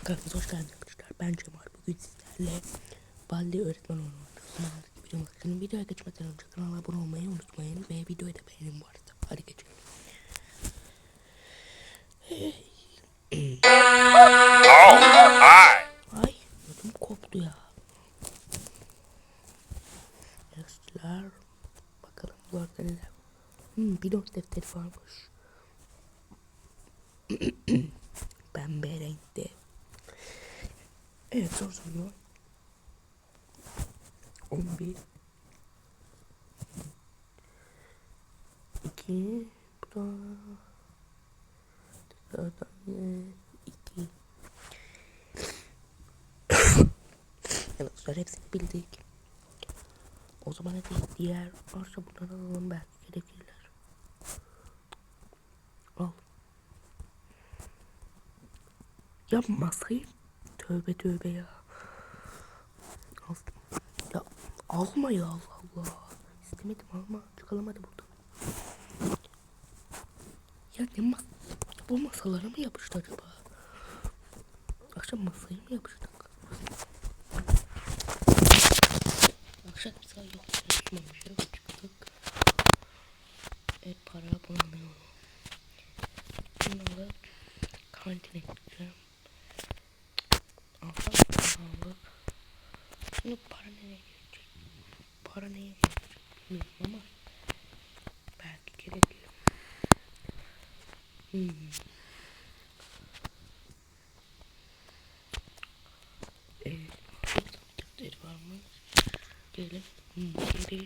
Kanka hoş geldiniz arkadaşlar. Ben Cemal. Bugün sizlerle Baldi öğretmen olmak. Videoya geçmeden önce kanala abone olmayı unutmayın ve videoyu da beğenin bu arada. Hadi geçelim. Ay ödüm koptu ya. Arkadaşlar bakalım bu arada neler. Bir not defteri varmış. Pembe renkte. Evet soru soruyor. 11 2 bu da tekrardan 2. Evet hepsini bildik. O zaman hadi diğer varsa bunları alalım, belki gerekirler. Al. Ya masayı tövbe tövbe ya. Aldım. Ya alma ya, Allah Allah. İstemedim alma. Çıkalamadı buradan. Ya ne bu masalara mı yapıştı acaba? Akşam masayı mı yapıştık? Akşam mesela yok. Yapmamış ya. Çıktık. Para bulamıyorum. Bunları kantine gideceğim. Aldık. Şimdi para nereye gelecek? Para neye gelecek bilmiyorum ama belki gerekiyor. Defteri var mı? Gelin. Geri.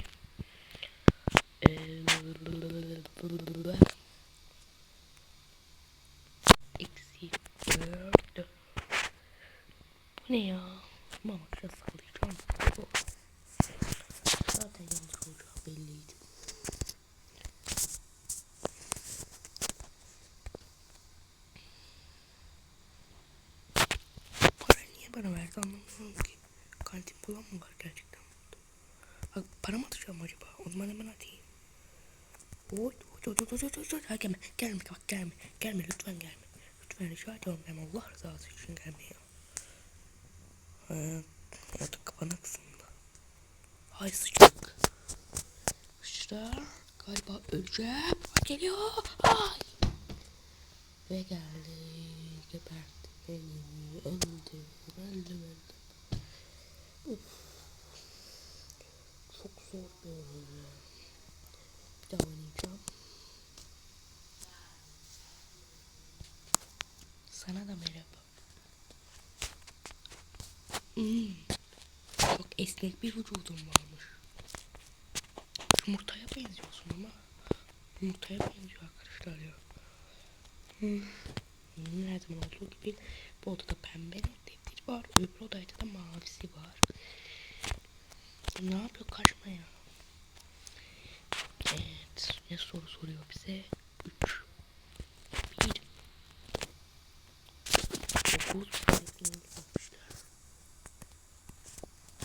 Eksi 4. Bu ne ya? Mama şuna sallayacağım. Zaten yanlış olacağı belliydi. Parayı niye bana verdi anlamıyorum ki. Kantin falan mı var gerçekten? Bak para mı atacağım acaba? O zaman hemen atayım. Oy. Ha, gelme bak gelme lütfen gelme. Lütfen rica ediyorum, gelme, Allah rızası için gelme ya. Orada kapanak kısmında. Ay sıcak. Sıçrar. Galiba öleceğim. Geliyor. Ay. Ve geldi. Gebertti beni. Öldüm. Uf. Çok zor bir oyun ya. Bir daha oynayacağım. Sana da merhaba. Çok esnek bir vücudum varmış. Yumurtaya benziyorsun ama. Yumurtaya benziyor arkadaşlar ya. Her zaman olduğu gibi bu odada pembe defteri var. Öbür odada da mavisi var. Ne yapıyor, kaçma ya. Evet. Ne soru soruyor bize? 3 1 9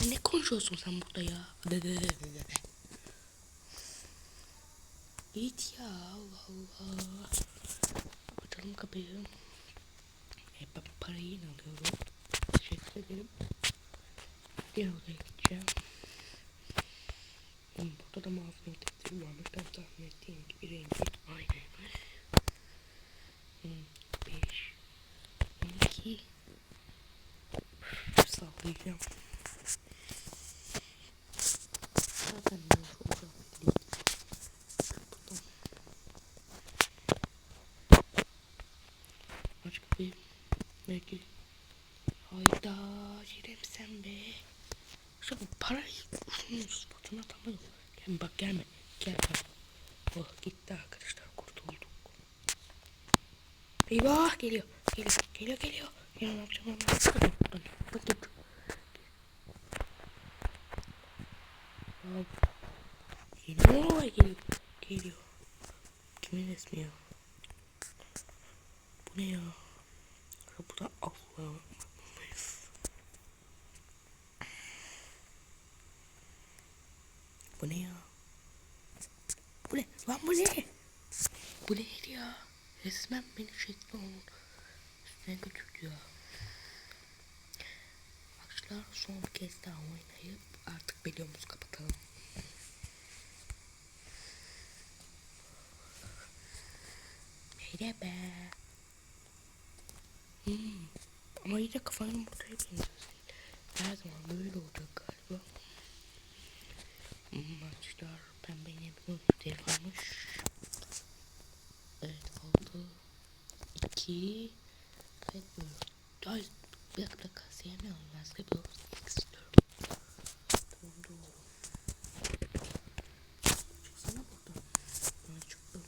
Ne konuşuyorsun sen burada ya? Git ya, Allah Allah. Açalım kapıyı. Ben parayı yine alıyorum. Teşekkür ederim. Diğer odaya gideceğim. Burada da mavi renkli varmış. Ben tahmin ettiğim gibi rengi aynıymış. 5 12 sallayacağım. Zaten ne olacak belli. Aç kapıyı. Belki. Hayda. Şeref sen be. İşte bu parayı spotuna atamıyor. Gelme bak, gelme. Gel bak. Oh gitti arkadaşlar, kurtulduk. Eyvah geliyor. Geliyor. Ya ne yapacağım ben? Bakın. Geliyor. Kimin resmi ya? Bu ne ya? Bu da Allah. Bu ne ya? Bu ne? Lan bu ne? Bu neydi ya? Resmen beni çekti onun üstüne götürdü ya. arkadaşlar son bir kez daha oynayıp artık videomuzu kapatalım. Merhaba. Ama yine kafanın yumurtaya benziyorsun. Her zaman böyle olacak galiba. Maçlar pembenin bir varmış. Evet oldu. 2 ve 4. Ay bir dakika sevmiyorum ben Skibble istiyorum. Tamam doğru. Çıksana buradan. Ben çıktım.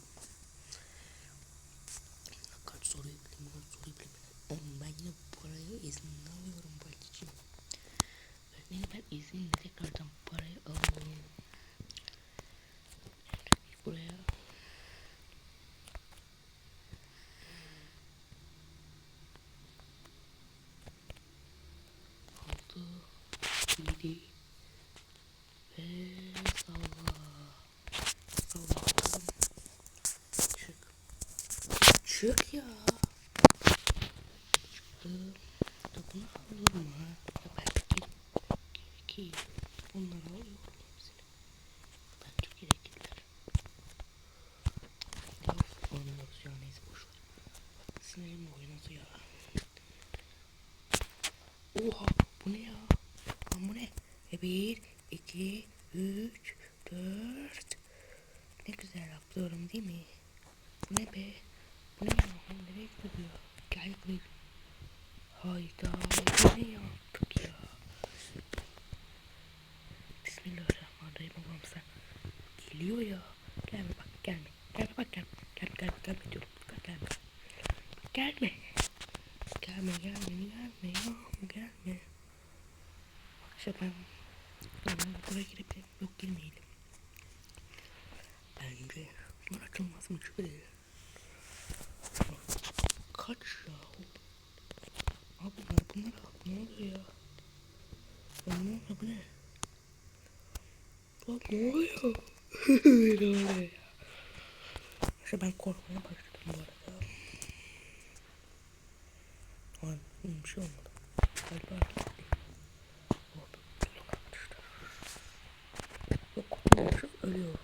Kaç soruyu bileyim. Ben yine parayı iznini alıyorum bu için. Öğretmenim ben izinle tekrardan parayı alıyorum. Buraya. Aldı. 7 ve salla. Salladım. Çık. Çık ya. Çıktım. Da bunu alırım ha. Ya belki ki bunları alıyorum hepsini. Bence gerekirler. Ya anlıyoruz ya neyse boşver. Sinirim oynadı ya. Oha bu ne ya? Lan bu ne? 1, 2, 3, 4. Ne güzel yapıyorum değil mi? Bu ne be? Bu ne ya? Nereye gidiyor? Gel buraya. Hayda. Bu ne yaptık ya? Bismillahirrahmanirrahim. Allah'ım sen. Geliyor ya. Gelme bak gelme. Gelme bak gelme. Gelme diyorum. Gelme. Gelme. Gelme ya. Gelme. İşte ben buraya girip yok girmeyelim. Bence bunlar açılmazmış böyle. Kaç ya? Abi bunlar ne oluyor ya? Lan ne oluyor bu ne? Lan ne oluyor? Ne oluyor ya? İşte ben korkmaya başladım bu arada. Lan bir şey olmadı. Galiba gitti. Oh, yok arkadaşlar. Yok kurtulmuşuz ölüyoruz.